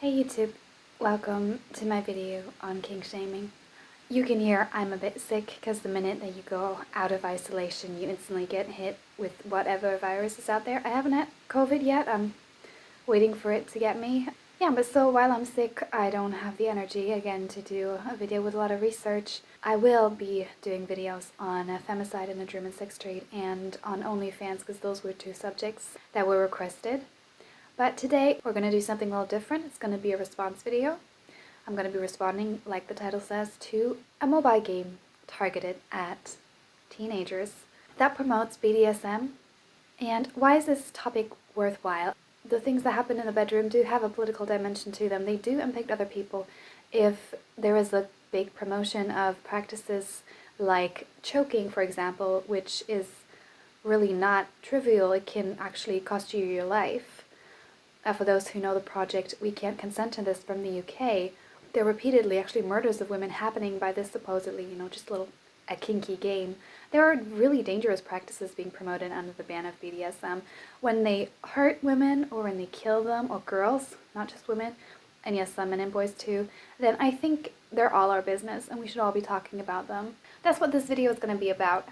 Hey YouTube, welcome to my video on kinkshaming. You can hear I'm a bit sick because the minute that you go out of isolation you instantly get hit with whatever virus is out there. I haven't had COVID yet, I'm waiting for it to get me. Yeah, but so while I'm sick I don't have the energy again to do a video with a lot of research. I will be doing videos on femicide in the German sex trade and on OnlyFans because those were two subjects that were requested. But today we're going to do something a little different. It's going to be a response video. I'm going to be responding, like the title says, to a mobile game targeted at teenagers that promotes BDSM. And why is this topic worthwhile? The things that happen in the bedroom do have a political dimension to them. They do impact other people. If there is a big promotion of practices like choking, for example, which is really not trivial, it can actually cost you your life. For those who know the project We Can't Consent to This from the UK, there are repeatedly actually murders of women happening by this supposedly, just a kinky game. There are really dangerous practices being promoted under the ban of BDSM. When they hurt women or when they kill them, or girls, not just women, and yes, some men and boys too, then I think they're all our business and we should all be talking about them. That's what this video is going to be about.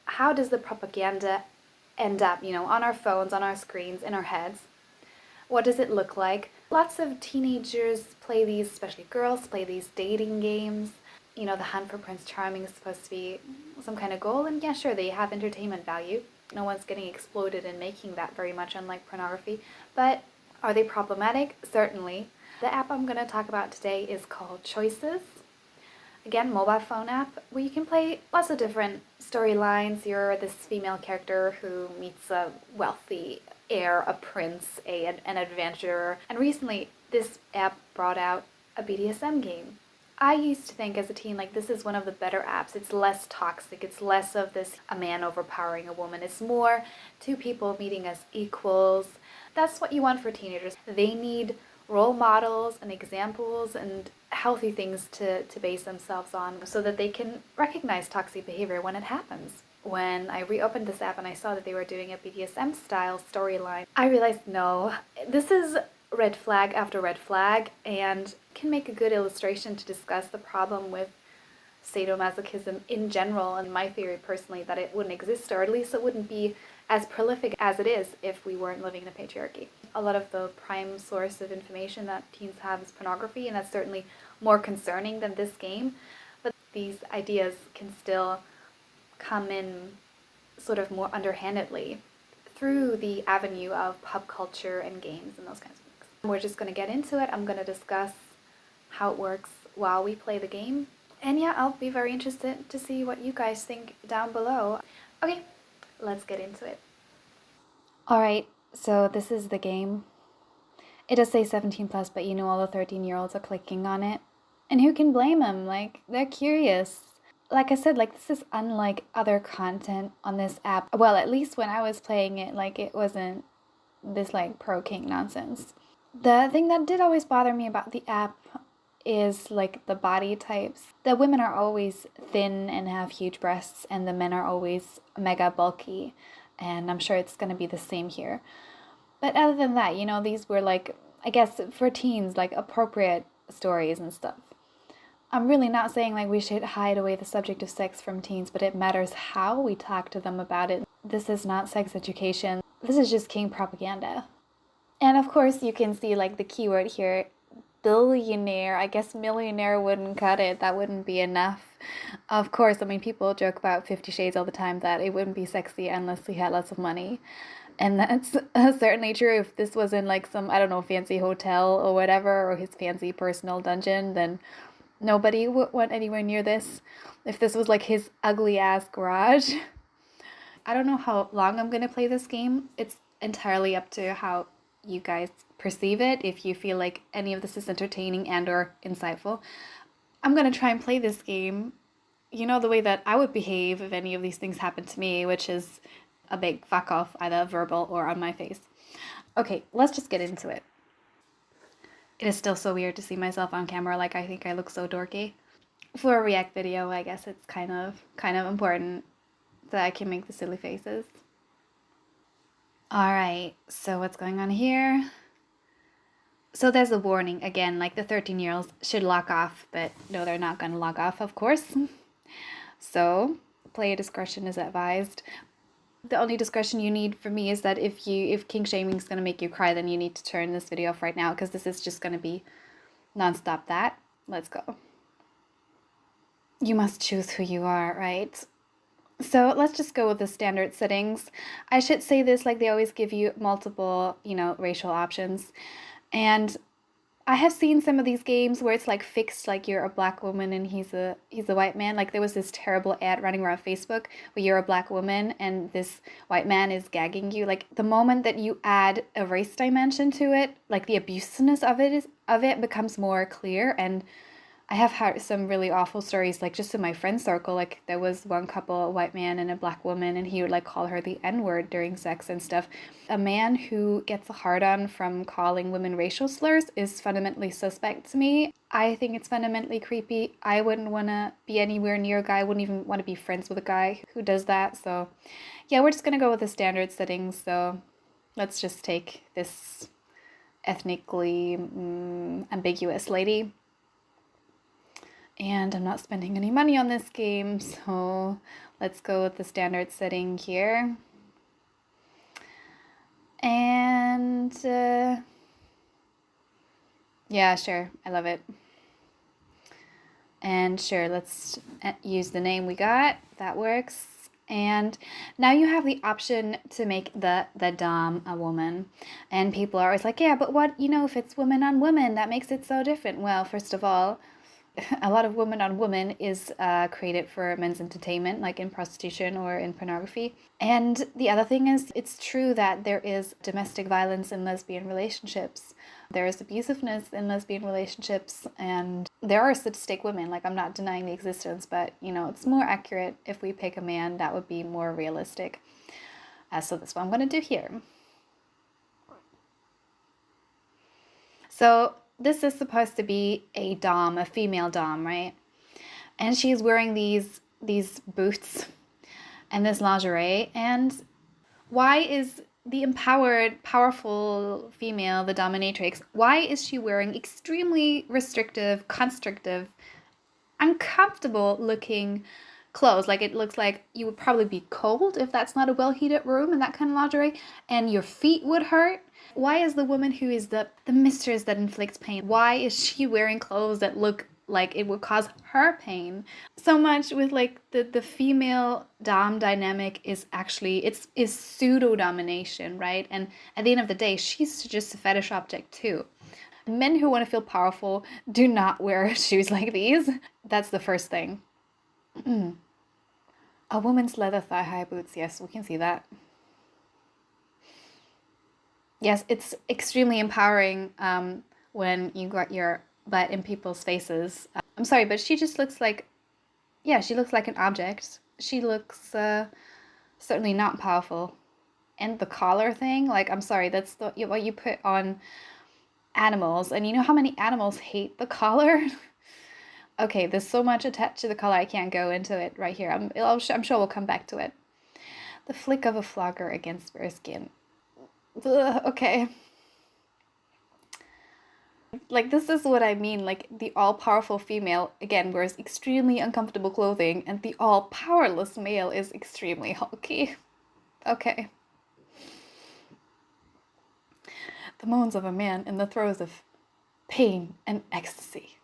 How does the propaganda end up, on our phones, on our screens, in our heads? What does it look like? Lots of teenagers play these, especially girls, play these dating games. The hunt for Prince Charming is supposed to be some kind of goal, and yeah, sure, they have entertainment value. No one's getting exploded in making that very much, unlike pornography. But are they problematic? Certainly. The app I'm going to talk about today is called Choices. Again, mobile phone app where you can play lots of different storylines. You're this female character who meets a wealthy heir, a prince, an adventurer. And recently, this app brought out a BDSM game. I used to think as a teen, this is one of the better apps. It's less toxic. It's less of this a man overpowering a woman. It's more two people meeting as equals. That's what you want for teenagers. They need role models and examples and healthy things to base themselves on so that they can recognize toxic behavior when it happens. When I reopened this app and I saw that they were doing a BDSM style storyline, I realized no, this is red flag after red flag and can make a good illustration to discuss the problem with sadomasochism in general, and my theory personally that it wouldn't exist, or at least it wouldn't be as prolific as it is if we weren't living in a patriarchy. A lot of the prime source of information that teens have is pornography, and that's certainly more concerning than this game, but these ideas can still come in sort of more underhandedly through the avenue of pop culture and games and those kinds of things. We're just going to get into it. I'm going to discuss how it works while we play the game. And yeah, I'll be very interested to see what you guys think down below. Okay, let's get into it. Alright, so this is the game. It does say 17 plus, but all the 13-year-olds are clicking on it. And who can blame them? They're curious. Like I said, this is unlike other content on this app. Well, at least when I was playing it, it wasn't this pro kink nonsense. The thing that did always bother me about the app is the body types. The women are always thin and have huge breasts, and the men are always mega bulky. And I'm sure it's going to be the same here. But other than that, these were I guess for teens, appropriate stories and stuff. I'm really not saying we should hide away the subject of sex from teens, but it matters how we talk to them about it. This is not sex education. This is just kink propaganda. And of course you can see the keyword here, billionaire. I guess millionaire wouldn't cut it. That wouldn't be enough. Of course, people joke about 50 Shades all the time that it wouldn't be sexy unless he had lots of money. And that's certainly true. If this was in some, I don't know, fancy hotel or whatever, or his fancy personal dungeon, then nobody would want anywhere near this. If this was his ugly ass garage. I don't know how long I'm going to play this game. It's entirely up to how you guys perceive it. If you feel like any of this is entertaining and or insightful, I'm going to try and play this game the way that I would behave if any of these things happened to me, which is a big fuck off, either verbal or on my face. Okay, let's just get into it. It is still so weird to see myself on camera. I think I look so dorky. For a react video, I guess it's kind of important that I can make the silly faces. Alright, so what's going on here? So there's a warning again, like the 13-year-olds should log off, but no, they're not going to log off, of course. So player discretion is advised. The only discretion you need for me is that if kink shaming is going to make you cry, then you need to turn this video off right now, because this is just going to be nonstop that. Let's go. You must choose who you are, right? So let's just go with the standard settings. I should say this like they always give you multiple, racial options. And I have seen some of these games where it's like fixed, like you're a black woman and he's a white man. Like there was this terrible ad running around Facebook where you're a black woman and this white man is gagging you. Like the moment that you add a race dimension to it, like the abusiveness of it becomes more clear. And I have had some really awful stories, like just in my friend circle. Like there was one couple, a white man and a black woman, and he would like call her the N-word during sex and stuff. A man who gets a hard-on from calling women racial slurs is fundamentally suspect to me. I think it's fundamentally creepy. I wouldn't want to be anywhere near a guy. I wouldn't even want to be friends with a guy who does that. So yeah, we're just going to go with the standard settings. So let's just take this ethnically ambiguous lady. And I'm not spending any money on this game, so let's go with the standard setting here. And yeah, sure, I love it. And sure, let's use the name we got. That works. And now you have the option to make the dom a woman. And people are always like, yeah, but what, if it's woman on woman, that makes it so different. Well, first of all, a lot of woman on woman is created for men's entertainment, like in prostitution or in pornography. And the other thing is, it's true that there is domestic violence in lesbian relationships. There is abusiveness in lesbian relationships, and there are sadistic women. Like, I'm not denying the existence, but, it's more accurate if we pick a man. That would be more realistic. So that's what I'm going to do here. So this is supposed to be a dom, a female dom, right? And she's wearing these boots and this lingerie. And why is the empowered, powerful female, the dominatrix, why is she wearing extremely restrictive, constrictive, uncomfortable looking clothes? Like, it looks like you would probably be cold if that's not a well-heated room in that kind of lingerie, and your feet would hurt. Why is the woman who is the mistress that inflicts pain, why is she wearing clothes that look like it would cause her pain? So much with like the female dom dynamic is actually, is pseudo domination, right? And at the end of the day, she's just a fetish object too. Men who want to feel powerful do not wear shoes like these. That's the first thing. A woman's leather thigh-high boots. Yes, we can see that. Yes, it's extremely empowering when you got your butt in people's faces. I'm sorry, but she just looks like, she looks like an object. She looks certainly not powerful. And the collar thing, like, I'm sorry, that's what you put on animals. And you know how many animals hate the collar? Okay, there's so much attached to the collar, I can't go into it right here. I'm sure we'll come back to it. The flick of a flogger against bare skin. Ugh, okay. Like, this is what I mean. Like, the all-powerful female, again, wears extremely uncomfortable clothing, and the all-powerless male is extremely hulky. Okay. The moans of a man in the throes of pain and ecstasy.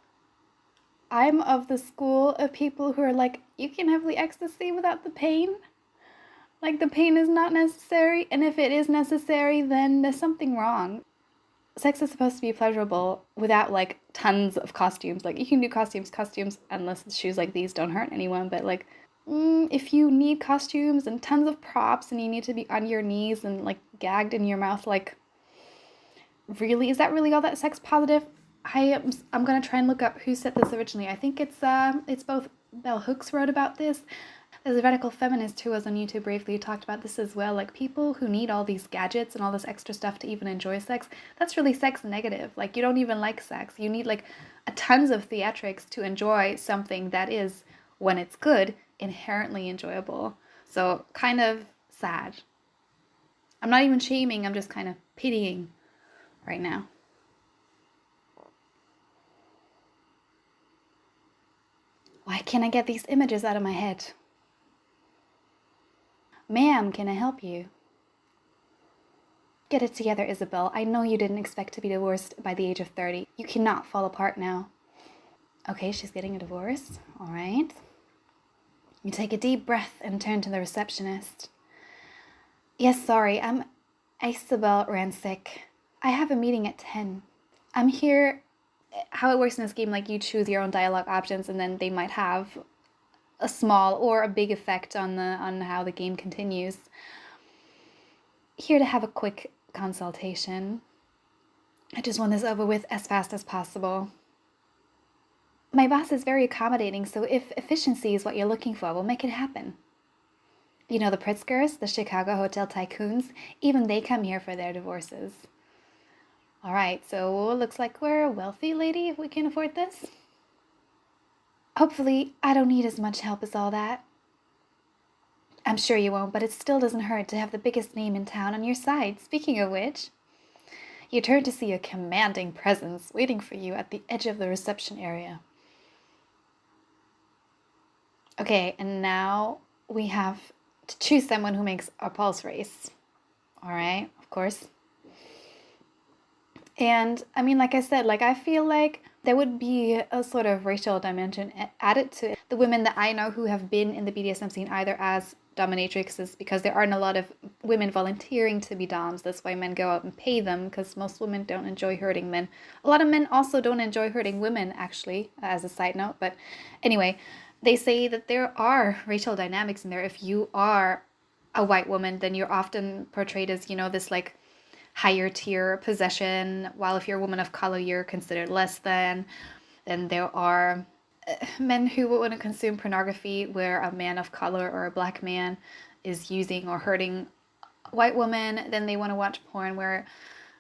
I'm of the school of people who are like, you can have the ecstasy without the pain. Like, the pain is not necessary, and if it is necessary, then there's something wrong. Sex is supposed to be pleasurable without, like, tons of costumes. Like, you can do costumes, unless shoes like these don't hurt anyone, but, like, if you need costumes and tons of props and you need to be on your knees and, like, gagged in your mouth, like, really? Is that really all that sex positive? I'm gonna try and look up who said this originally. I think it's both Bell Hooks wrote about this. There's a radical feminist who was on YouTube briefly who talked about this as well. Like, people who need all these gadgets and all this extra stuff to even enjoy sex, that's really sex negative. Like, you don't even like sex. You need, like, a tons of theatrics to enjoy something that is, when it's good, inherently enjoyable. So, kind of sad. I'm not even shaming, I'm just kind of pitying right now. Why can't I get these images out of my head? Ma'am, can I help you? Get it together, Isabel. I know you didn't expect to be divorced by the age of 30. You cannot fall apart now. Okay, she's getting a divorce. All right. You take a deep breath and turn to the receptionist. Yes, sorry, I'm Isabel Rancic. I have a meeting at 10. I'm here. How it works in this game, like you choose your own dialogue options and then they might have a small or a big effect on how the game continues. Here to have a quick consultation. I just want this over with as fast as possible. My boss is very accommodating, so if efficiency is what you're looking for, we'll make it happen. You know the Pritzkers, the Chicago hotel tycoons, even they come here for their divorces. All right, so looks like we're a wealthy lady if we can afford this. Hopefully, I don't need as much help as all that. I'm sure you won't, but it still doesn't hurt to have the biggest name in town on your side. Speaking of which, you turn to see a commanding presence waiting for you at the edge of the reception area. Okay, and now we have to choose someone who makes our pulse race. All right, of course. And I mean, like I said, like I feel like there would be a sort of racial dimension added to it. The women that I know who have been in the BDSM scene either as dominatrixes, because there aren't a lot of women volunteering to be doms. That's why men go out and pay them, because most women don't enjoy hurting men. A lot of men also don't enjoy hurting women, actually, as a side note. But anyway, they say that there are racial dynamics in there. If you are a white woman, then you're often portrayed as, you know, this like higher tier possession, while if you're a woman of color, you're considered less than. Then there are men who want to consume pornography where a man of color or a black man is using or hurting a white woman. Then they want to watch porn where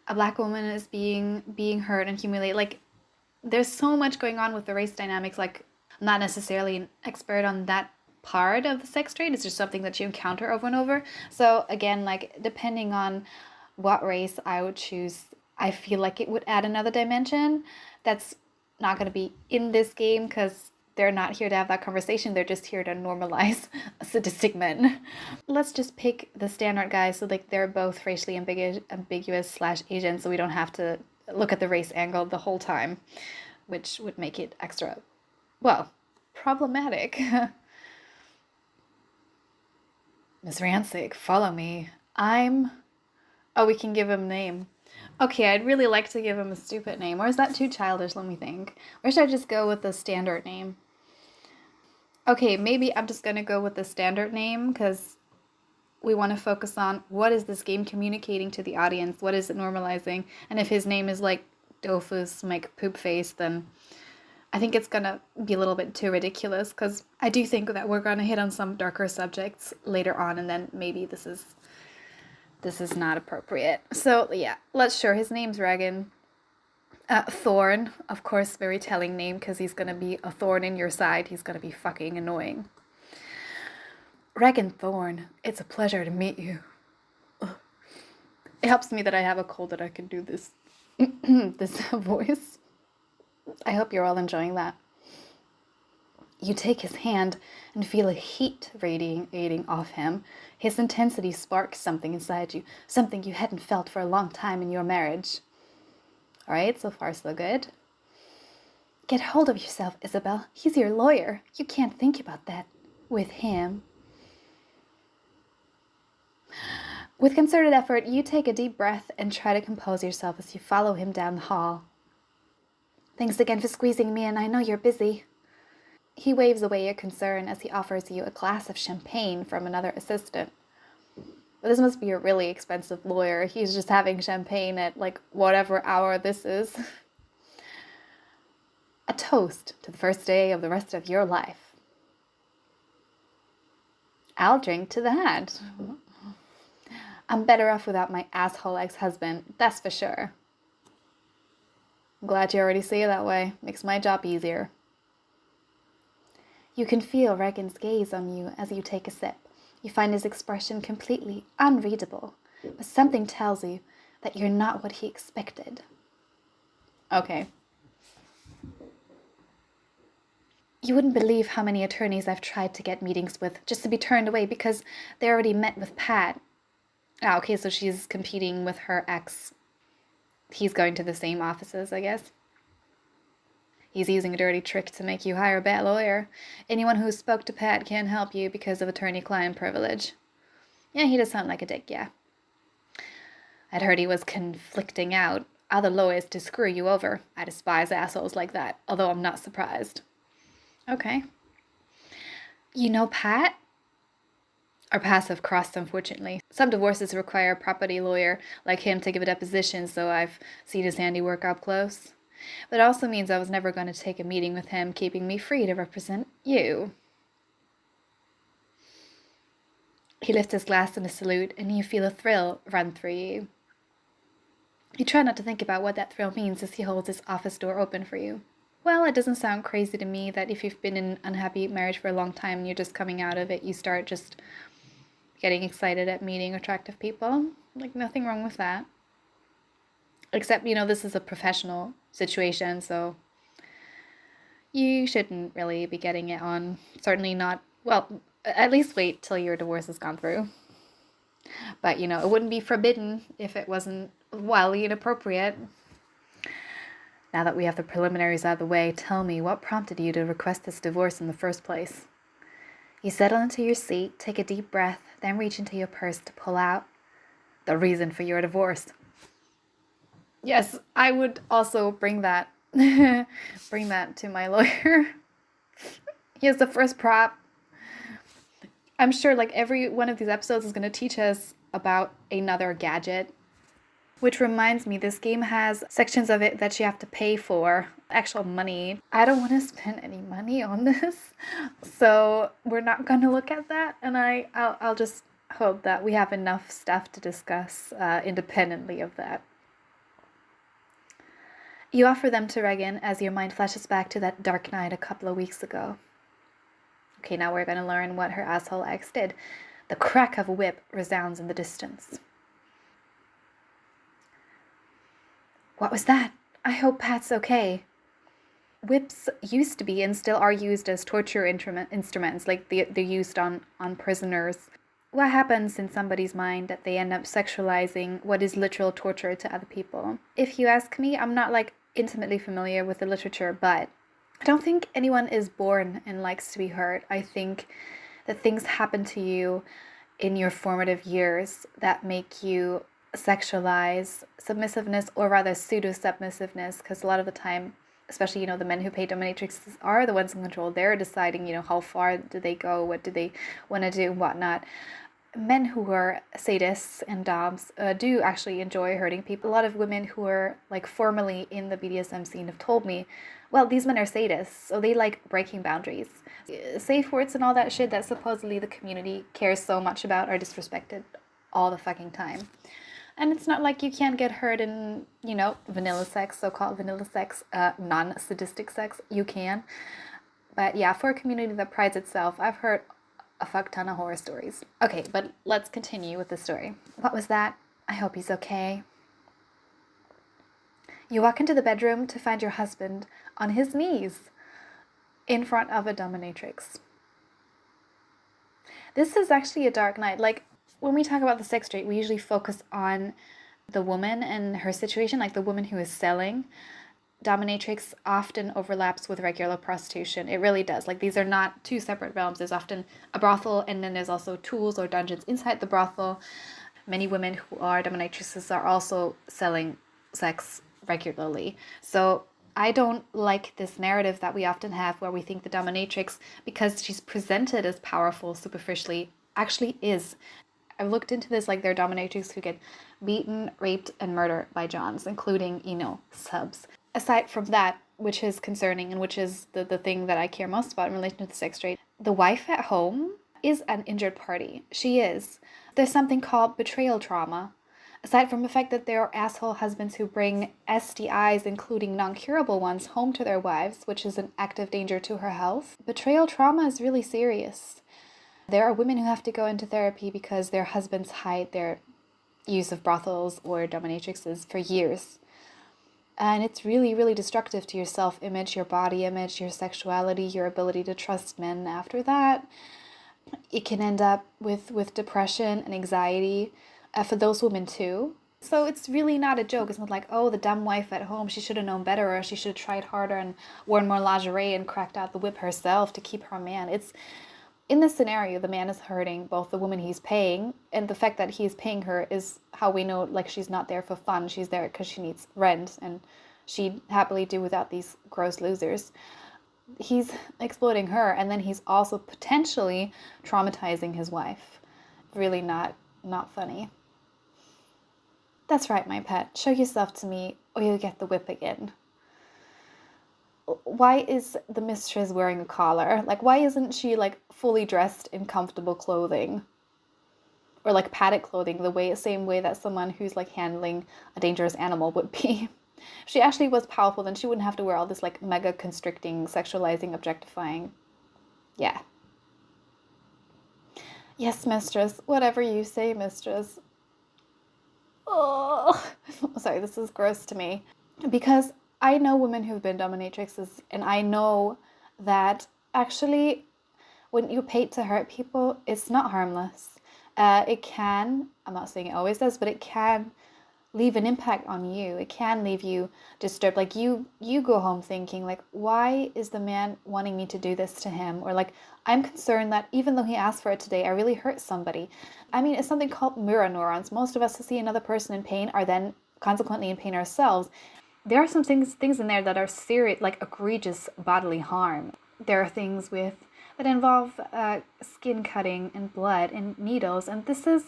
a black woman is being hurt and humiliated. Like, there's so much going on with the race dynamics. Like, I'm not necessarily an expert on that part of the sex trade. It's just something that you encounter over and over. So again, like, depending on what race I would choose, I feel like it would add another dimension that's not going to be in this game, because they're not here to have that conversation. They're just here to normalize sadistic men. Let's just pick the standard guys, so like they're both racially ambiguous / Asian, so we don't have to look at the race angle the whole time, which would make it extra, well, problematic. Miss Rancic, follow me. Oh, we can give him a name. Okay, I'd really like to give him a stupid name. Or is that too childish? Let me think. Or should I just go with the standard name? Okay, maybe I'm just going to go with the standard name, because we want to focus on what is this game communicating to the audience? What is it normalizing? And if his name is like Dofus, like Poop Face, then I think it's going to be a little bit too ridiculous, because I do think that we're going to hit on some darker subjects later on, and then maybe this is not appropriate. So yeah, let's sure his name's Regan. Thorn, of course, very telling name, because he's gonna be a thorn in your side. He's gonna be fucking annoying. Regan Thorn, it's a pleasure to meet you. Ugh. It helps me that I have a cold that I can do this this voice. I hope you're all enjoying that. You take his hand and feel a heat radiating off him. His intensity sparks something inside you, something you hadn't felt for a long time in your marriage. All right, so far so good. Get hold of yourself, Isabel. He's your lawyer. You can't think about that with him. With concerted effort, you take a deep breath and try to compose yourself as you follow him down the hall. Thanks again for squeezing me in. I know you're busy. He waves away your concern as he offers you a glass of champagne from another assistant. But this must be a really expensive lawyer. He's just having champagne at like whatever hour this is. A toast to the first day of the rest of your life. I'll drink to that. I'm better off without my asshole ex-husband, that's for sure. I'm glad you already see it that way. Makes my job easier. You can feel Regan's gaze on you as you take a sip. You find his expression completely unreadable, but something tells you that you're not what he expected. Okay. You wouldn't believe how many attorneys I've tried to get meetings with just to be turned away because they already met with Pat. Ah, okay, so she's competing with her ex. He's going to the same offices, I guess. He's using a dirty trick to make you hire a bad lawyer. Anyone who spoke to Pat can't help you because of attorney-client privilege. Yeah, he does sound like a dick, yeah. I'd heard he was conflicting out other lawyers to screw you over. I despise assholes like that, although I'm not surprised. Okay. You know Pat? Our paths have crossed, unfortunately. Some divorces require a property lawyer like him to give a deposition, so I've seen his handiwork up close. But it also means I was never going to take a meeting with him, keeping me free to represent you. He lifts his glass in a salute, and you feel a thrill run through you. You try not to think about what that thrill means as he holds his office door open for you. Well, it doesn't sound crazy to me that if you've been in an unhappy marriage for a long time and you're just coming out of it, you start just getting excited at meeting attractive people. Like, nothing wrong with that. Except, this is a professional situation, so you shouldn't really be getting it on. Certainly not, well, at least wait till your divorce has gone through. But, it wouldn't be forbidden if it wasn't wildly inappropriate. Now that we have the preliminaries out of the way, tell me, what prompted you to request this divorce in the first place? You settle into your seat, take a deep breath, then reach into your purse to pull out the reason for your divorce. Yes, I would also bring that to my lawyer. Here's the first prop. I'm sure every one of these episodes is going to teach us about another gadget. Which reminds me, this game has sections of it that you have to pay for, actual money. I don't want to spend any money on this, so we're not going to look at that, and I'll just hope that we have enough stuff to discuss independently of that. You offer them to Regan as your mind flashes back to that dark night a couple of weeks ago. Okay, now we're going to learn what her asshole ex did. The crack of a whip resounds in the distance. What was that? I hope Pat's okay. Whips used to be and still are used as torture instruments, like they're used on prisoners. What happens in somebody's mind that they end up sexualizing what is literal torture to other people? If you ask me, I'm not intimately familiar with the literature, but I don't think anyone is born and likes to be hurt. I think that things happen to you in your formative years that make you sexualize submissiveness, or rather pseudo-submissiveness, because a lot of the time, especially, the men who pay dominatrixes are the ones in control. They're deciding, how far do they go, what do they want to do, and whatnot. Men who are sadists and doms do actually enjoy hurting people. A lot of women who are formally in the BDSM scene have told me, well, these men are sadists, so they like breaking boundaries. Safe words and all that shit that supposedly the community cares so much about are disrespected all the fucking time. And it's not like you can't get hurt in, vanilla sex, so-called vanilla sex, non-sadistic sex. You can. But yeah, for a community that prides itself, I've heard a fuck ton of horror stories. Okay, but let's continue with the story. What was that? I hope he's okay. You walk into the bedroom to find your husband on his knees in front of a dominatrix. This is actually a dark night. When we talk about the sex trade, we usually focus on the woman and her situation, the woman who is selling. Dominatrix often overlaps with regular prostitution. It really does. These are not two separate realms. There's often a brothel, and then there's also tools or dungeons inside the brothel. Many women who are dominatrixes are also selling sex regularly. So I don't like this narrative that we often have where we think the dominatrix, because she's presented as powerful superficially, actually is. I've looked into this, there are dominatrix who get beaten, raped, and murdered by Johns, including, subs. Aside from that, which is concerning and which is the thing that I care most about in relation to the sex trade, the wife at home is an injured party. She is. There's something called betrayal trauma. Aside from the fact that there are asshole husbands who bring STIs, including non-curable ones, home to their wives, which is an active danger to her health, betrayal trauma is really serious. There are women who have to go into therapy because their husbands hide their use of brothels or dominatrixes for years. And it's really, really destructive to your self-image, your body image, your sexuality, your ability to trust men after that. It can end up with depression and anxiety for those women too. So it's really not a joke. It's not like, oh, the dumb wife at home, she should have known better, or she should have tried harder and worn more lingerie and cracked out the whip herself to keep her man. It's in this scenario, the man is hurting both the woman he's paying, and the fact that he's paying her is how we know, like, she's not there for fun. She's there because she needs rent, and she'd happily do without these gross losers. He's exploiting her, and then he's also potentially traumatizing his wife. Really not funny. That's right, my pet. Show yourself to me, or you'll get the whip again. Why is the mistress wearing a collar? Like, why isn't she, like, fully dressed in comfortable clothing? Or, like, padded clothing, same way that someone who's, like, handling a dangerous animal would be. If she actually was powerful, then she wouldn't have to wear all this, like, mega constricting, sexualizing, objectifying. Yeah. Yes, mistress. Whatever you say, mistress. Oh, sorry, this is gross to me. Because I know women who've been dominatrixes, and I know that actually when you're paid to hurt people, it's not harmless. It can, I'm not saying it always does, but it can leave an impact on you. It can leave you disturbed. Like you go home thinking, like, why is the man wanting me to do this to him? Or like, I'm concerned that even though he asked for it today, I really hurt somebody. I mean, it's something called mirror neurons. Most of us who see another person in pain are then consequently in pain ourselves. There are some things in there that are serious, like egregious bodily harm. There are things that involve skin cutting and blood and needles, and this is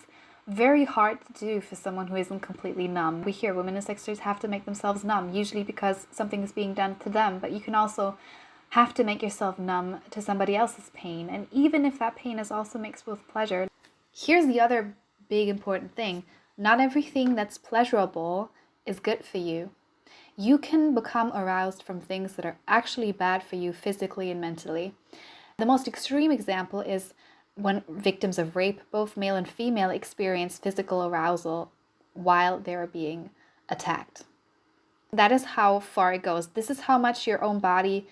very hard to do for someone who isn't completely numb. We hear women in sex toys have to make themselves numb, usually because something is being done to them, but you can also have to make yourself numb to somebody else's pain, and even if that pain is also mixed with pleasure. Here's the other big important thing. Not everything that's pleasurable is good for you. You can become aroused from things that are actually bad for you physically and mentally. The most extreme example is when victims of rape, both male and female, experience physical arousal while they're being attacked. That is how far it goes. This is how much your own body,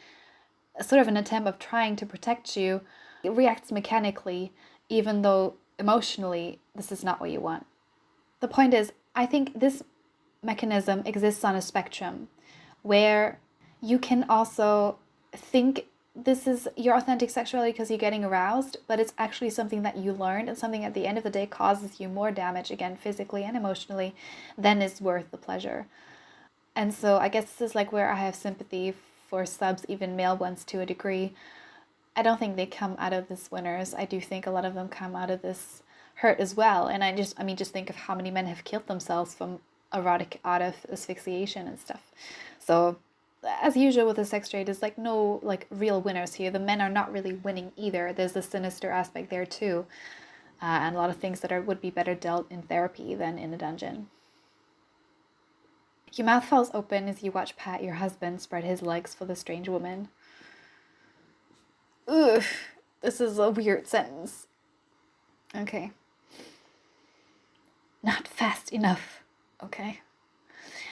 sort of an attempt of trying to protect you, it reacts mechanically, even though emotionally this is not what you want. The point is, I think this mechanism exists on a spectrum where you can also think this is your authentic sexuality because you're getting aroused, but it's actually something that you learned and something at the end of the day causes you more damage, again, physically and emotionally, than is worth the pleasure. And so I guess this is like where I have sympathy for subs, even male ones to a degree. I don't think they come out of this winners. I do think a lot of them come out of this hurt as well. And just think of how many men have killed themselves from erotic out of asphyxiation and stuff. So as usual with the sex trade, there's like no like real winners here. The men are not really winning either. There's a sinister aspect there too, and a lot of things that would be better dealt in therapy than in a dungeon. Your mouth falls open as you watch Pat, your husband, spread his legs for the strange woman. Ugh, this is a weird sentence. Okay. Not fast enough. Okay.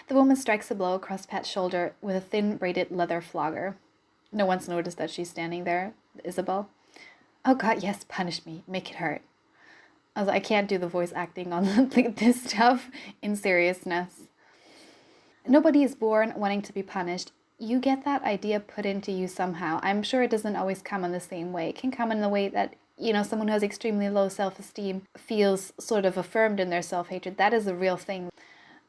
The woman strikes a blow across Pat's shoulder with a thin braided leather flogger. No one's noticed that she's standing there, Isabel. Oh God, yes, punish me. Make it hurt. I can't do the voice acting on this stuff in seriousness. Nobody is born wanting to be punished. You get that idea put into you somehow. I'm sure it doesn't always come in the same way. It can come in the way that, someone who has extremely low self-esteem feels sort of affirmed in their self-hatred. That is a real thing.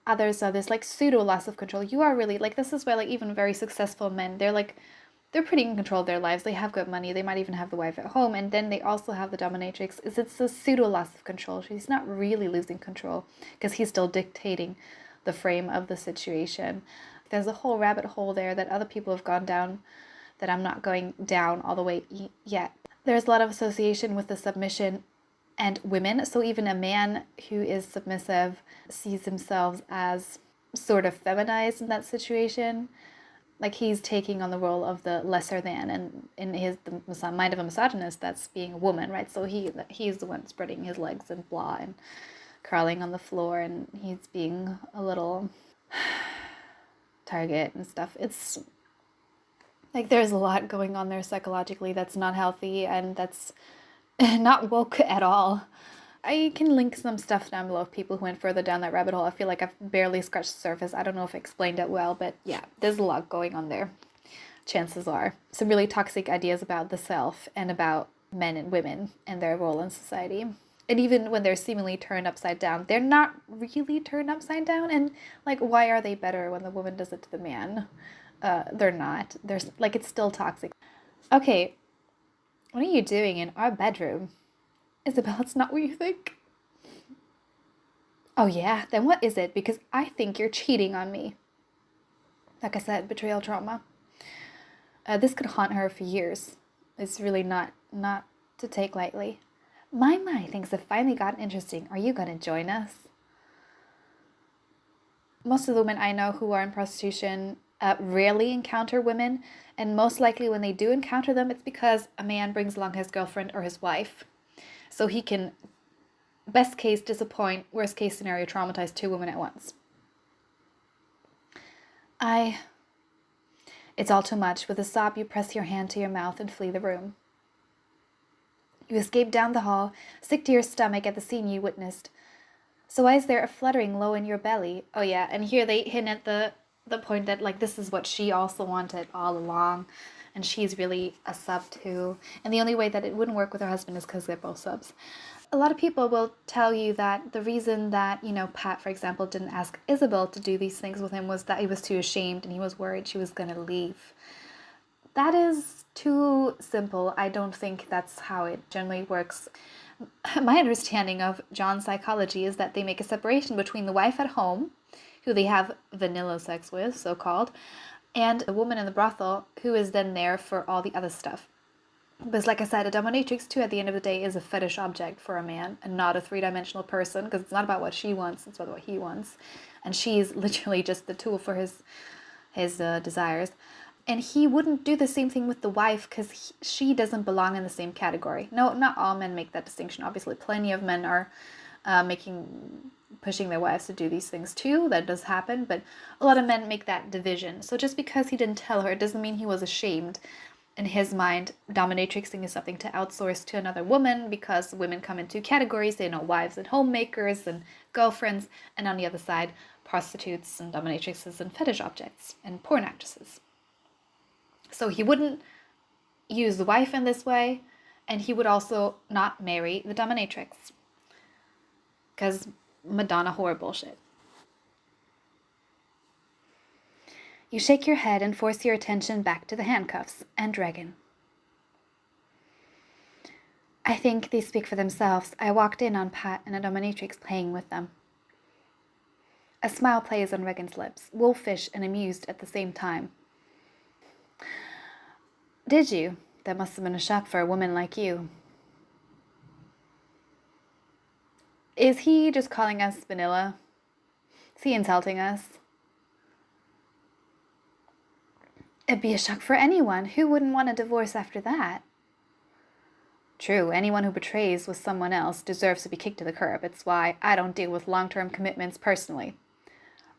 Others are this like pseudo loss of control. You are really like, this is where like even very successful men, they're pretty in control of their lives. They have good money. They might even have the wife at home. And then they also have the dominatrix. It's a pseudo loss of control. He's not really losing control because he's still dictating the frame of the situation. There's a whole rabbit hole there that other people have gone down that I'm not going down all the way yet. There's a lot of association with the submission and women. So even a man who is submissive sees himself as sort of feminized in that situation. Like he's taking on the role of the lesser than, and in the mind of a misogynist, that's being a woman, right? So he's the one spreading his legs and blah and crawling on the floor, and he's being a little target and stuff. It's like there's a lot going on there psychologically that's not healthy and that's not woke at all. I can link some stuff down below of people who went further down that rabbit hole. I feel like I've barely scratched the surface. I don't know if I explained it well, but yeah, there's a lot going on there. Chances are. Some really toxic ideas about the self and about men and women and their role in society. And even when they're seemingly turned upside down, they're not really turned upside down. And like, why are they better when the woman does it to the man? They're not. There's like, it's still toxic. Okay, what are you doing in our bedroom? Isabel, it's not what you think. Oh yeah, then what is it? Because I think you're cheating on me. Like I said, betrayal trauma. This could haunt her for years. It's really not to take lightly. My things have finally gotten interesting. Are you going to join us? Most of the women I know who are in prostitution rarely encounter women, and most likely when they do encounter them, it's because a man brings along his girlfriend or his wife. So he can, best case, disappoint, worst case scenario, traumatize 2 women at once. It's all too much. With a sob, you press your hand to your mouth and flee the room. You escape down the hall, sick to your stomach at the scene you witnessed. So why is there a fluttering low in your belly? Oh yeah, and here they hint at the point that like this is what she also wanted all along. And she's really a sub too. And the only way that it wouldn't work with her husband is because they're both subs. A lot of people will tell you that the reason that, Pat, for example, didn't ask Isabel to do these things with him was that he was too ashamed and he was worried she was going to leave. That is too simple. I don't think that's how it generally works. My understanding of John's psychology is that they make a separation between the wife at home, who they have vanilla sex with, so-called, and the woman in the brothel, who is then there for all the other stuff. Because like I said, a dominatrix too at the end of the day is a fetish object for a man and not a 3-dimensional person, because it's not about what she wants, it's about what he wants. And she's literally just the tool for his desires. And he wouldn't do the same thing with the wife because she doesn't belong in the same category. No, not all men make that distinction. Obviously, plenty of men are pushing their wives to do these things too. That does happen, but a lot of men make that division. So just because he didn't tell her, it doesn't mean he was ashamed. In his mind, dominatrixing is something to outsource to another woman because women come in 2 categories. They know wives and homemakers and girlfriends, and on the other side, prostitutes and dominatrixes and fetish objects and porn actresses. So he wouldn't use the wife in this way, and he would also not marry the dominatrix. Because Madonna whore bullshit. You shake your head and force your attention back to the handcuffs and Regan. I think they speak for themselves. I walked in on Pat and a dominatrix playing with them. A smile plays on Regan's lips, wolfish and amused at the same time. Did you? That must have been a shock for a woman like you. Is he just calling us vanilla? Is he insulting us? It'd be a shock for anyone. Who wouldn't want a divorce after that? True, anyone who betrays with someone else deserves to be kicked to the curb. It's why I don't deal with long-term commitments personally.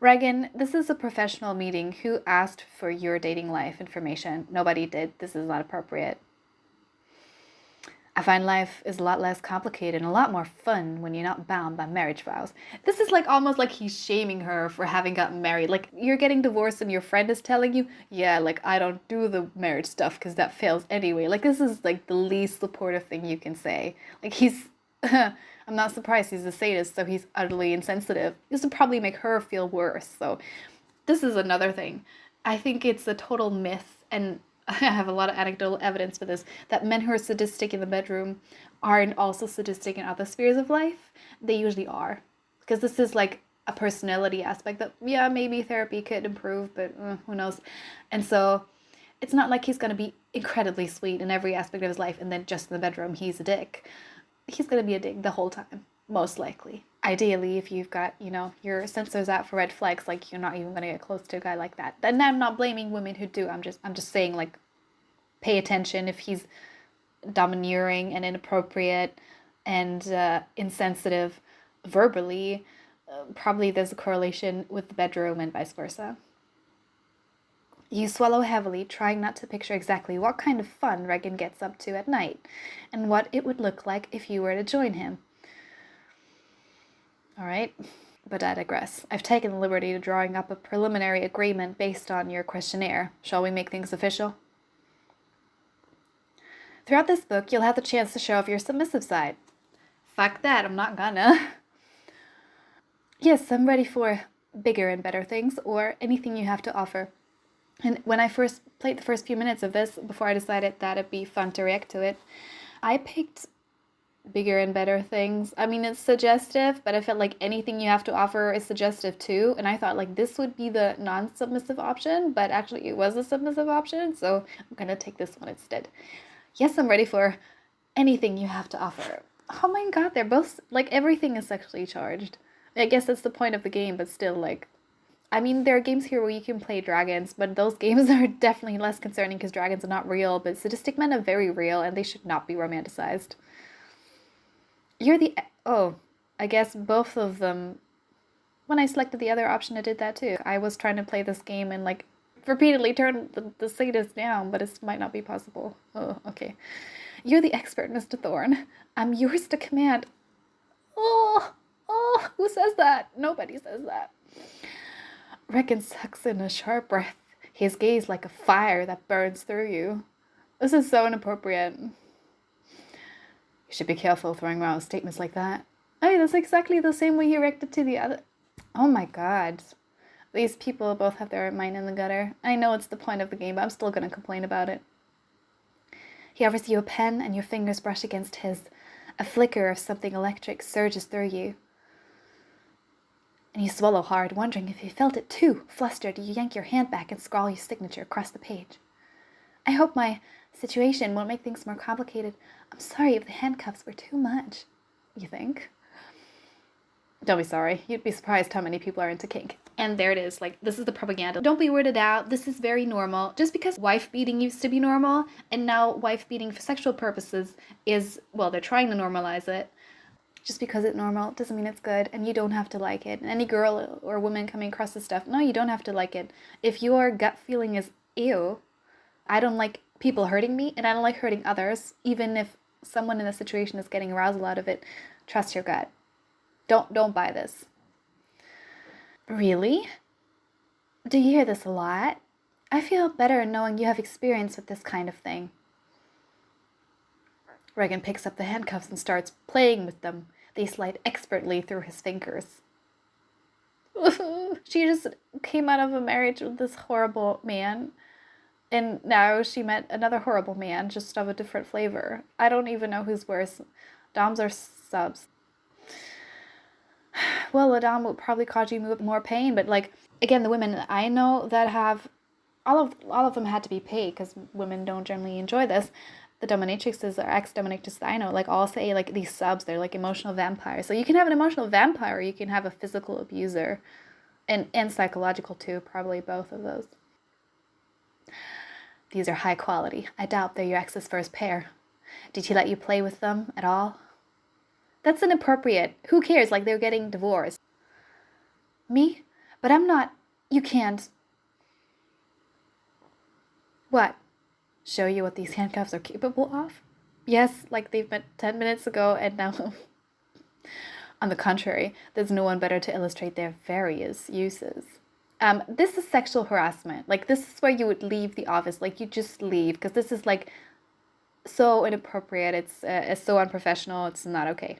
Regan, this is a professional meeting. Who asked for your dating life information? Nobody did. This is not appropriate. I find life is a lot less complicated and a lot more fun when you're not bound by marriage vows. This is like almost like he's shaming her for having gotten married. Like, you're getting divorced and your friend is telling you, yeah, like, I don't do the marriage stuff because that fails anyway. Like, this is like the least supportive thing you can say. Like, he's, I'm not surprised he's a sadist, so he's utterly insensitive. This would probably make her feel worse. So this is another thing. I think it's a total myth, and I have a lot of anecdotal evidence for this, that men who are sadistic in the bedroom aren't also sadistic in other spheres of life. They usually are. Because this is like a personality aspect that, yeah, maybe therapy could improve, but who knows. And so it's not like he's going to be incredibly sweet in every aspect of his life and then just in the bedroom he's a dick. He's going to be a dick the whole time, most likely. Ideally, if you've got, your sensors out for red flags, like, you're not even going to get close to a guy like that. And I'm not blaming women who do. I'm just saying, like, pay attention if he's domineering and inappropriate and insensitive verbally. Probably there's a correlation with the bedroom and vice versa. You swallow heavily, trying not to picture exactly what kind of fun Regan gets up to at night, and what it would look like if you were to join him. Alright, but I digress. I've taken the liberty of drawing up a preliminary agreement based on your questionnaire. Shall we make things official? Throughout this book, you'll have the chance to show off your submissive side. Fuck that, I'm not gonna. Yes, I'm ready for bigger and better things, or anything you have to offer. And when I first played the first few minutes of this, before I decided that it'd be fun to react to it, I picked bigger and better things. I mean, it's suggestive, but I felt like anything you have to offer is suggestive too. And I thought like this would be the non-submissive option, but actually it was a submissive option. So I'm gonna take this one instead. Yes, I'm ready for anything you have to offer. Oh my god, they're both, like, everything is sexually charged. I guess that's the point of the game, but still, like, I mean, there are games here where you can play dragons, but those games are definitely less concerning because dragons are not real, but sadistic men are very real, and they should not be romanticized. You're the... Oh, I guess both of them... When I selected the other option, I did that too. I was trying to play this game and, like, repeatedly turn the sadist down, but it might not be possible. Oh, okay. You're the expert, Mr. Thorne. I'm yours to command. Oh, who says that? Nobody says that. Regan sucks in a sharp breath, his gaze like a fire that burns through you. This is so inappropriate. You should be careful throwing around statements like that. Hey, that's exactly the same way he reacted to the other... Oh my god. These people both have their mind in the gutter. I know it's the point of the game, but I'm still gonna complain about it. He offers you a pen and your fingers brush against his. A flicker of something electric surges through you. And you swallow hard, wondering if you felt it too. Flustered, you yank your hand back and scrawl your signature across the page. I hope my situation won't make things more complicated. I'm sorry if the handcuffs were too much. You think? Don't be sorry. You'd be surprised how many people are into kink. And there it is. Like, this is the propaganda. Don't be weirded out. This is very normal. Just because wife beating used to be normal, and now wife beating for sexual purposes is, well, they're trying to normalize it. Just because it's normal doesn't mean it's good, and you don't have to like it. And any girl or woman coming across this stuff, no, you don't have to like it. If your gut feeling is, ew, I don't like people hurting me, and I don't like hurting others, even if someone in the situation is getting arousal out of it, trust your gut. Don't buy this. Really? Do you hear this a lot? I feel better knowing you have experience with this kind of thing. Regan picks up the handcuffs and starts playing with them. They slide expertly through his fingers. She just came out of a marriage with this horrible man, and now she met another horrible man, just of a different flavor. I don't even know who's worse, doms or subs. Well, a dom would probably cause you more pain, but, like, again, the women that I know that have, all of them had to be paid, because women don't generally enjoy this. The dominatrixes or ex-dominatrixes that I know, like, all say, like, these subs, they're like emotional vampires. So you can have an emotional vampire, or you can have a physical abuser, and psychological too, probably both of those. These are high quality. I doubt they're your ex's first pair. Did he let you play with them at all? That's inappropriate. Who cares? Like, they're getting divorced. Me? But I'm not... You can't... What? Show you what these handcuffs are capable of? Yes, like they've met 10 minutes ago, and now... On the contrary, there's no one better to illustrate their various uses. This is sexual harassment. Like, this is where you would leave the office. Like, you just leave, because this is, like, so inappropriate. It's so unprofessional. It's not okay.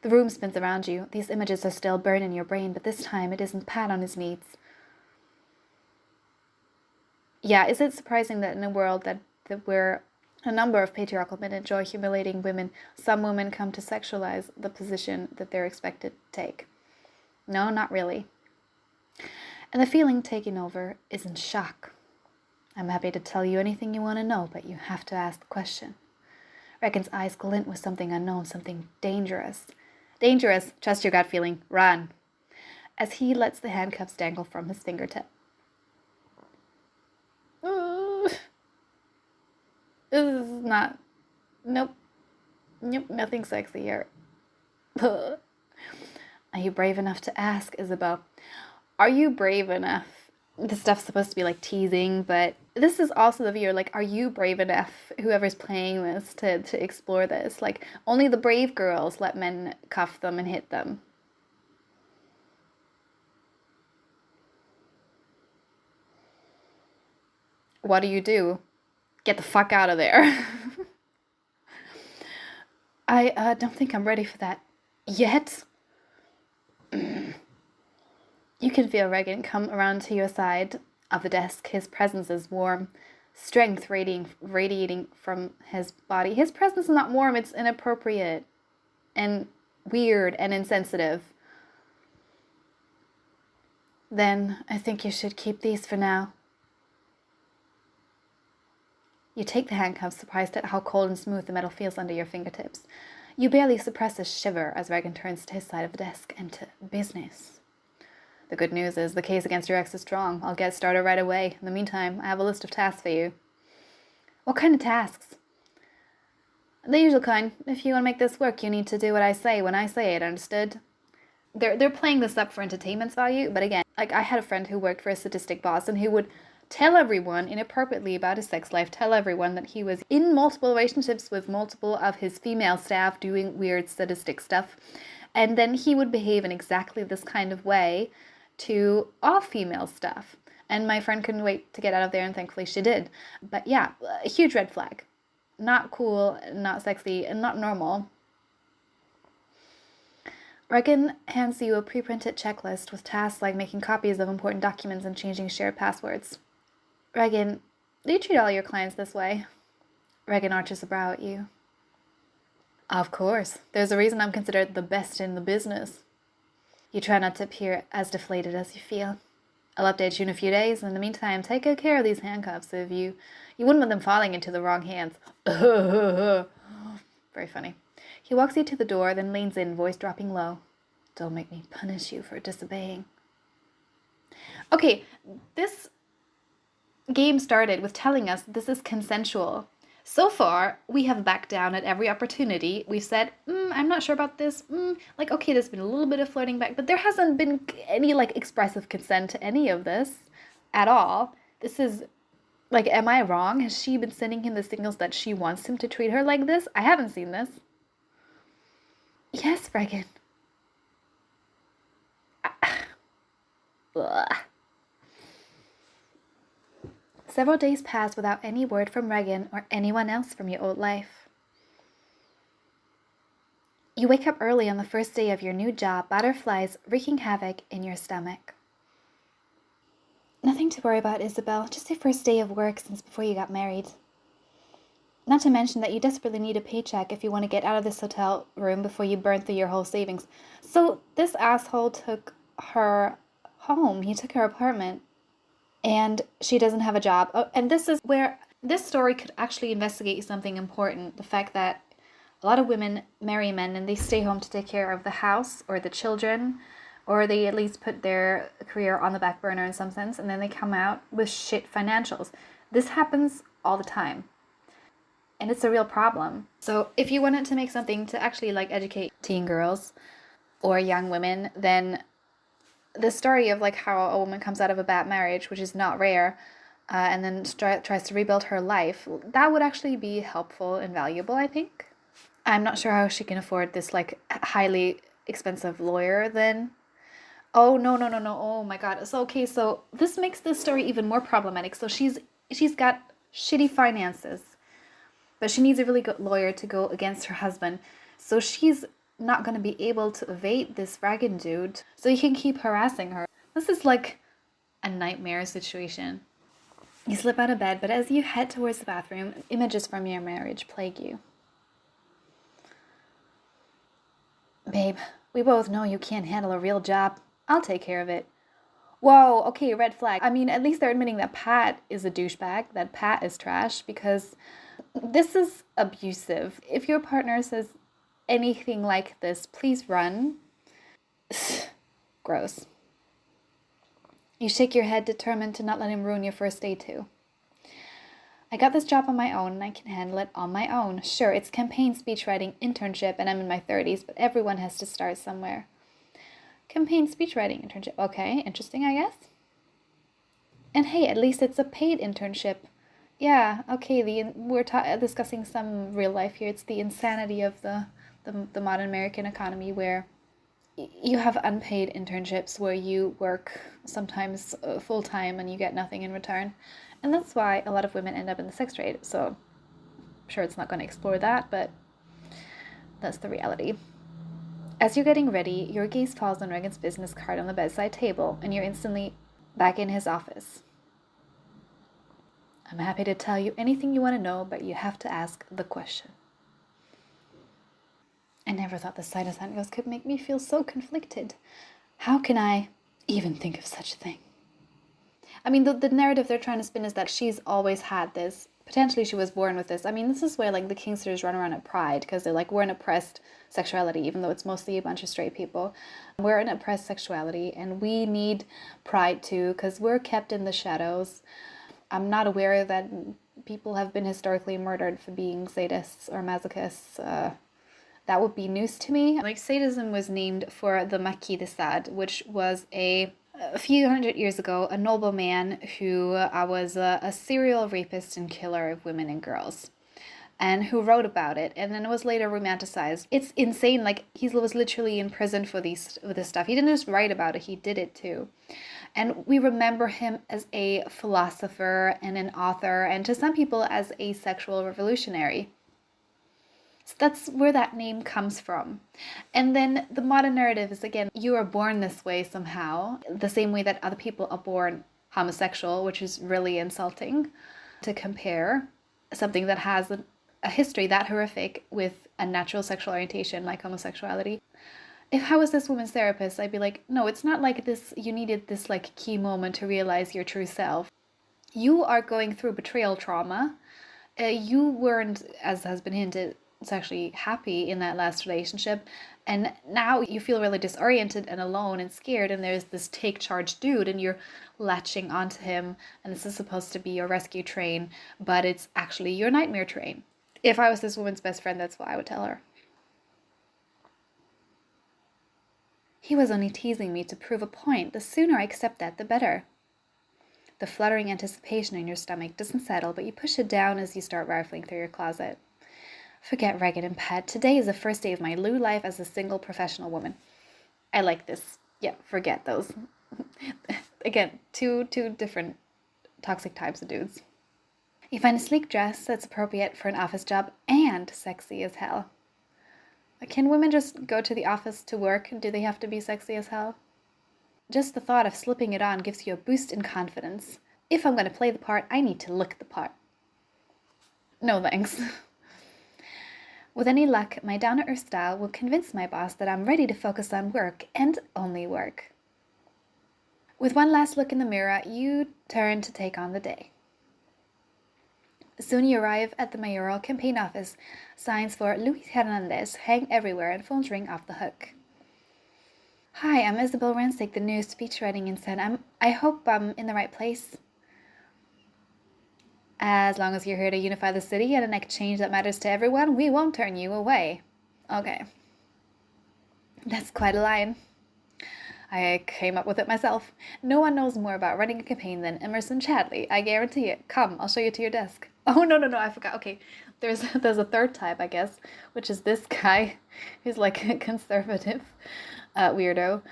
The room spins around you. These images are still burned in your brain, but this time it isn't Pat on his knees. Yeah, is it surprising that in a world that where a number of patriarchal men enjoy humiliating women, some women come to sexualize the position that they're expected to take? No, not really. And the feeling taking over is in shock. I'm happy to tell you anything you want to know, but you have to ask the question. Regan's eyes glint with something unknown, something dangerous. Dangerous, trust your gut feeling, run. As he lets the handcuffs dangle from his fingertip. This is not... Nope, nothing sexy here. Are you brave enough to ask, Isabel? Are you brave enough this stuff's supposed to be like teasing, but this is also the viewer, like, are you brave enough, whoever's playing this, to explore this? Like, only the brave girls let men cuff them and hit them. What do? Get the fuck out of there. I don't think I'm ready for that yet. You can feel Regan come around to your side of the desk. His presence is warm, strength radiating from his body. His presence is not warm, it's inappropriate and weird and insensitive. Then I think you should keep these for now. You take the handcuffs, surprised at how cold and smooth the metal feels under your fingertips. You barely suppress a shiver as Regan turns to his side of the desk and to business. The good news is the case against your ex is strong. I'll get started right away. In the meantime, I have a list of tasks for you. What kind of tasks? The usual kind. If you want to make this work, you need to do what I say when I say it, understood? They're playing this up for entertainment's value, but again, like, I had a friend who worked for a sadistic boss, and who would tell everyone inappropriately about his sex life, tell everyone that he was in multiple relationships with multiple of his female staff doing weird sadistic stuff, and then he would behave in exactly this kind of way to all female stuff. And my friend couldn't wait to get out of there, and thankfully she did. But yeah, a huge red flag. Not cool, not sexy, and not normal. Regan hands you a pre-printed checklist with tasks like making copies of important documents and changing shared passwords. Regan, do you treat all your clients this way? Regan arches a brow at you. Of course. There's a reason I'm considered the best in the business. You try not to appear as deflated as you feel. I'll update you in a few days. In the meantime, take good care of these handcuffs if you wouldn't want them falling into the wrong hands. Very funny. He walks you to the door, then leans in, voice dropping low. Don't make me punish you for disobeying. Okay, this game started with telling us this is consensual. So far, we have backed down at every opportunity. We've said, I'm not sure about this. Like, okay, there's been a little bit of flirting back, but there hasn't been any, like, expressive consent to any of this at all. This is, like, am I wrong? Has she been sending him the signals that she wants him to treat her like this? I haven't seen this. Yes, Regan. Several days pass without any word from Regan or anyone else from your old life. You wake up early on the first day of your new job, butterflies wreaking havoc in your stomach. Nothing to worry about, Isabel. Just your first day of work since before you got married. Not to mention that you desperately need a paycheck if you want to get out of this hotel room before you burn through your whole savings. So this asshole took her home. He took her apartment. And she doesn't have a job. Oh, and this is where this story could actually investigate something important. The fact that a lot of women marry men and they stay home to take care of the house or the children, or they at least put their career on the back burner in some sense, and then they come out with shit financials. This happens all the time. And it's a real problem. So if you wanted to make something to actually, like, educate teen girls or young women, then the story of, like, how a woman comes out of a bad marriage, which is not rare, and then tries to rebuild her life, that would actually be helpful and valuable, I think. I'm not sure how she can afford this, like, highly expensive lawyer then. Oh, no. Oh, my God. So, okay, so this makes this story even more problematic. So she's got shitty finances, but she needs a really good lawyer to go against her husband. So she's not going to be able to evade this Regan dude, so he can keep harassing her. This is like a nightmare situation. You slip out of bed, but as you head towards the bathroom, images from your marriage plague you. Babe, we both know you can't handle a real job. I'll take care of it. Whoa, okay, red flag. I mean, at least they're admitting that Pat is a douchebag, that Pat is trash, because this is abusive. If your partner says anything like this, please run. Gross. You shake your head, determined to not let him ruin your first day too. I got this job on my own and I can handle it on my own. Sure, it's campaign speechwriting internship and I'm in my 30s, but everyone has to start somewhere. Campaign speechwriting internship. Okay, interesting, I guess. And hey, at least it's a paid internship. Yeah, okay, we're discussing some real life here. It's the insanity of the modern American economy where you have unpaid internships where you work sometimes full time and you get nothing in return. And that's why a lot of women end up in the sex trade. So I'm sure it's not going to explore that, but that's the reality. As you're getting ready, your gaze falls on Reagan's business card on the bedside table, and you're instantly back in his office. I'm happy to tell you anything you want to know, but you have to ask the question. I never thought the sight of that ghost could make me feel so conflicted. How can I even think of such a thing? I mean, the narrative they're trying to spin is that she's always had this. Potentially she was born with this. I mean, this is where, like, the Kingsters run around at Pride, because they're like, we're an oppressed sexuality, even though it's mostly a bunch of straight people. We're an oppressed sexuality, and we need Pride too, because we're kept in the shadows. I'm not aware that people have been historically murdered for being sadists or masochists. That would be news to me. Like, sadism was named for the Marquis de Sade, which was a few hundred years ago, a nobleman who was a serial rapist and killer of women and girls, and who wrote about it, and then it was later romanticized. It's insane. Like, he was literally in prison for this stuff. He didn't just write about it, he did it too. And we remember him as a philosopher and an author, and to some people as a sexual revolutionary. So that's where that name comes from. And then the modern narrative is, again, you are born this way somehow, the same way that other people are born homosexual, which is really insulting to compare something that has a history that horrific with a natural sexual orientation like homosexuality. If I was this woman's therapist, I'd be like, no, it's not like this. You needed this like key moment to realize your true self. You are going through betrayal trauma. You weren't, as has been hinted, sexually happy in that last relationship, and now you feel really disoriented and alone and scared, and there's this take charge dude and you're latching onto him, and this is supposed to be your rescue train, but it's actually your nightmare train. If I was this woman's best friend, that's what I would tell her. He was only teasing me to prove a point. The sooner I accept that, the better. The fluttering anticipation in your stomach doesn't settle, but you push it down as you start rifling through your closet. Forget Reagan and Pet. Today is the first day of my new life as a single professional woman. I like this. Yeah, forget those. Again, two different toxic types of dudes. You find a sleek dress that's appropriate for an office job and sexy as hell. Can women just go to the office to work? Do they have to be sexy as hell? Just the thought of slipping it on gives you a boost in confidence. If I'm going to play the part, I need to look the part. No thanks. With any luck, my down-to-earth style will convince my boss that I'm ready to focus on work and only work. With one last look in the mirror, you turn to take on the day. Soon you arrive at the mayoral campaign office. Signs for Luis Hernandez hang everywhere and phones ring off the hook. Hi, I'm Isabel Rancic, the new speechwriting intern. I hope I'm in the right place. As long as you're here to unify the city and enact change that matters to everyone, we won't turn you away. Okay. That's quite a line. I came up with it myself. No one knows more about running a campaign than Emerson Chadley. I guarantee it. Come, I'll show you to your desk. Oh, no, I forgot. Okay, there's a third type, I guess, which is this guy who's like a conservative weirdo.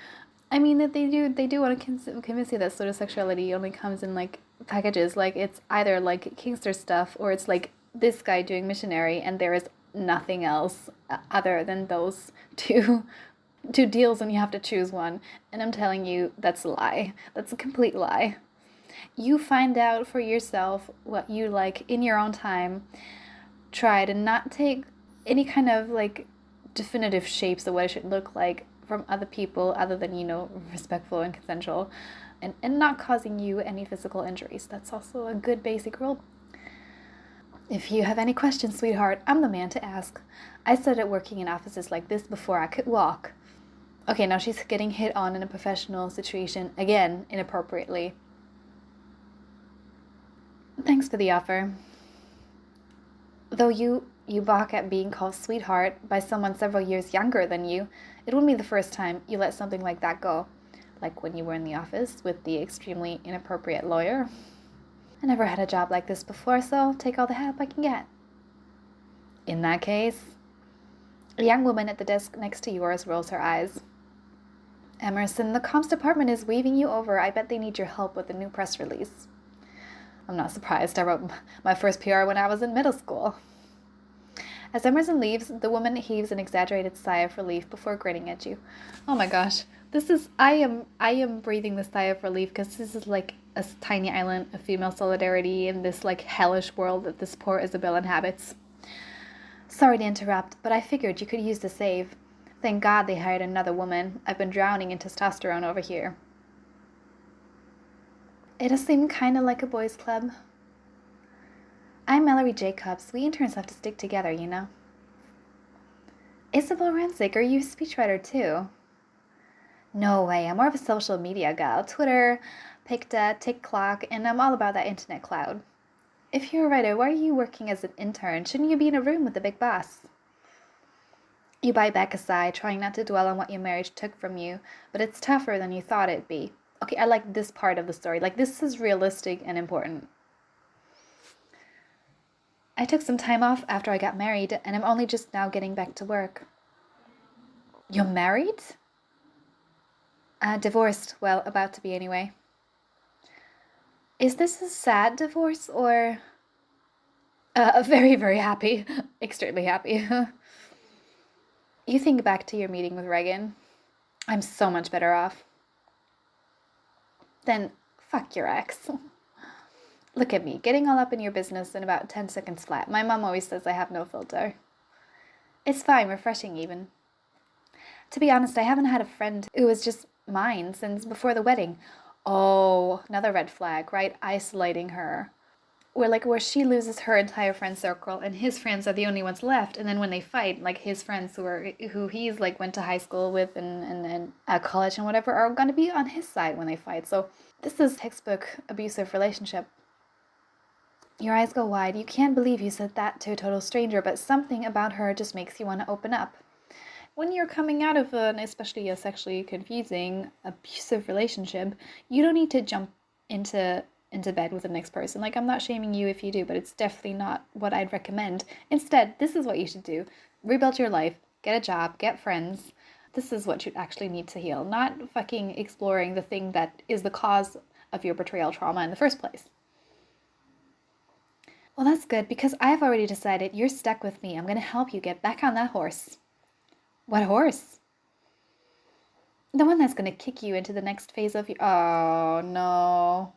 I mean, that they do want to convince you that sort of sexuality only comes in like packages. Like, it's either like Kingster stuff or it's like this guy doing missionary, and there is nothing else other than those two deals, and you have to choose one. And I'm telling you, that's a lie. That's a complete lie. You find out for yourself what you like in your own time. Try to not take any kind of like definitive shapes of what it should look like from other people other than, respectful and consensual, and not causing you any physical injuries. That's also a good basic rule. If you have any questions, sweetheart, I'm the man to ask. I started working in offices like this before I could walk. Okay, now she's getting hit on in a professional situation, again, inappropriately. Thanks for the offer. Though you balk at being called sweetheart by someone several years younger than you, it wouldn't be the first time you let something like that go. like when you were in the office with the extremely inappropriate lawyer. I never had a job like this before, so I'll take all the help I can get. In that case, a young woman at the desk next to yours rolls her eyes. Emerson, the comms department is waving you over. I bet they need your help with a new press release. I'm not surprised. I wrote my first PR when I was in middle school. As Emerson leaves, the woman heaves an exaggerated sigh of relief before grinning at you. Oh my gosh. I am breathing the sigh of relief because this is like a tiny island of female solidarity in this like hellish world that this poor Isabel inhabits. Sorry to interrupt, but I figured you could use the save. Thank God they hired another woman. I've been drowning in testosterone over here. It does seem kind of like a boys' club. I'm Mallory Jacobs. We interns have to stick together, you know. Isabel Rancic, are you a speechwriter too? No way, I'm more of a social media gal. Twitter, Picta, TikTok, and I'm all about that internet cloud. If you're a writer, why are you working as an intern? Shouldn't you be in a room with the big boss? You bite back a sigh, trying not to dwell on what your marriage took from you, but it's tougher than you thought it'd be. Okay, I like this part of the story. Like, this is realistic and important. I took some time off after I got married, and I'm only just now getting back to work. You're married? Divorced. Well, about to be anyway. Is this a sad divorce, or... very, very happy. Extremely happy. You think back to your meeting with Reagan. I'm so much better off. Then fuck your ex. Look at me, getting all up in your business in about 10 seconds flat. My mom always says I have no filter. It's fine, refreshing even. To be honest, I haven't had a friend who was just mine since before the wedding. Oh, another red flag, right? Isolating her. Where she loses her entire friend circle and his friends are the only ones left, and then when they fight, like his friends who he's like went to high school with and college and whatever are gonna be on his side when they fight. So this is textbook abusive relationship. Your eyes go wide. You can't believe you said that to a total stranger, but something about her just makes you want to open up. When you're coming out of especially a sexually confusing, abusive relationship, you don't need to jump into bed with the next person. Like, I'm not shaming you if you do, but it's definitely not what I'd recommend. Instead, this is what you should do. Rebuild your life, get a job, get friends. This is what you actually need to heal, not fucking exploring the thing that is the cause of your betrayal trauma in the first place. Well, that's good, because I've already decided you're stuck with me. I'm going to help you get back on that horse. What horse? The one that's going to kick you into the next phase of your... Oh, no.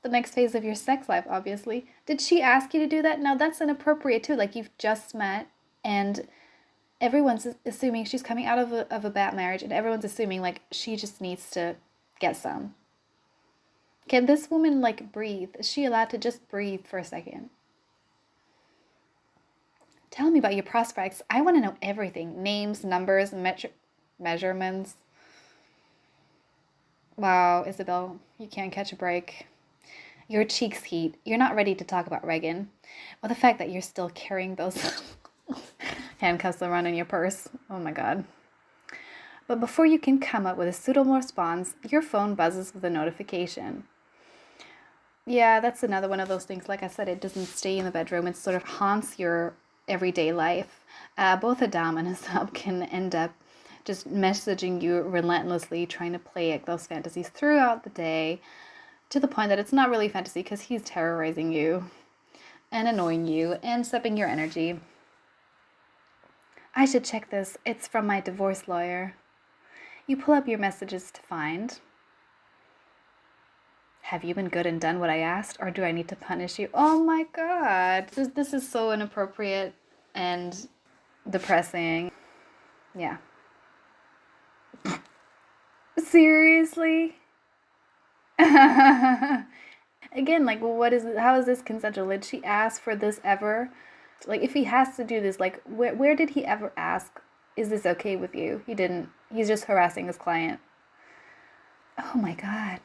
The next phase of your sex life, obviously. Did she ask you to do that? No, that's inappropriate, too. Like, you've just met, and everyone's assuming she's coming out of a bad marriage, and everyone's assuming, like, she just needs to get some. Can this woman, like, breathe? Is she allowed to just breathe for a second? Tell me about your prospects. I want to know everything. Names, numbers, measurements. Wow, Isabel, you can't catch a break. Your cheeks heat. You're not ready to talk about Reagan. Well, the fact that you're still carrying those handcuffs around in your purse. Oh my God. But before you can come up with a suitable response, your phone buzzes with a notification. Yeah, that's another one of those things. Like I said, it doesn't stay in the bedroom. It sort of haunts your everyday life. Both a dom and a sub can end up just messaging you relentlessly, trying to play at those fantasies throughout the day, to the point that it's not really fantasy because he's terrorizing you and annoying you and sapping your energy. I should check this. It's from my divorce lawyer. You pull up your messages to find... Have you been good and done what I asked, or do I need to punish you? Oh my God. This is so inappropriate and depressing. Yeah. Seriously? Again, like, how is this consensual? Did she ask for this ever? Like, if he has to do this, like, where did he ever ask, is this okay with you? He didn't. He's just harassing his client. Oh my God.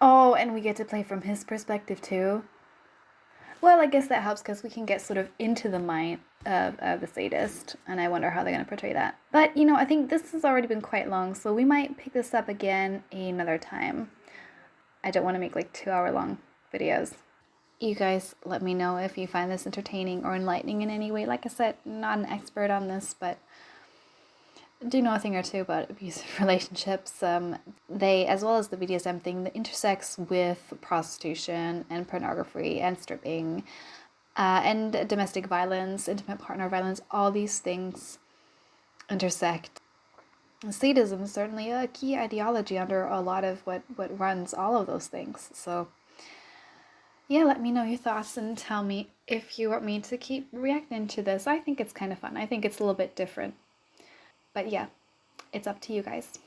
Oh, and we get to play from his perspective too. Well, I guess that helps because we can get sort of into the mind of the sadist, and I wonder how they're going to portray that. But, you know, I think this has already been quite long, so we might pick this up again another time. I don't want to make like 2-hour long videos. You guys let me know if you find this entertaining or enlightening in any way. Like I said, not an expert on this, but do know a thing or two about abusive relationships. They, as well as the BDSM thing, that intersects with prostitution and pornography and stripping and domestic violence, intimate partner violence. All these things intersect. Sadism is certainly a key ideology under a lot of what runs all of those things. So yeah, let me know your thoughts and tell me if you want me to keep reacting to this. I think it's kind of fun. I think it's a little bit different. But yeah, it's up to you guys.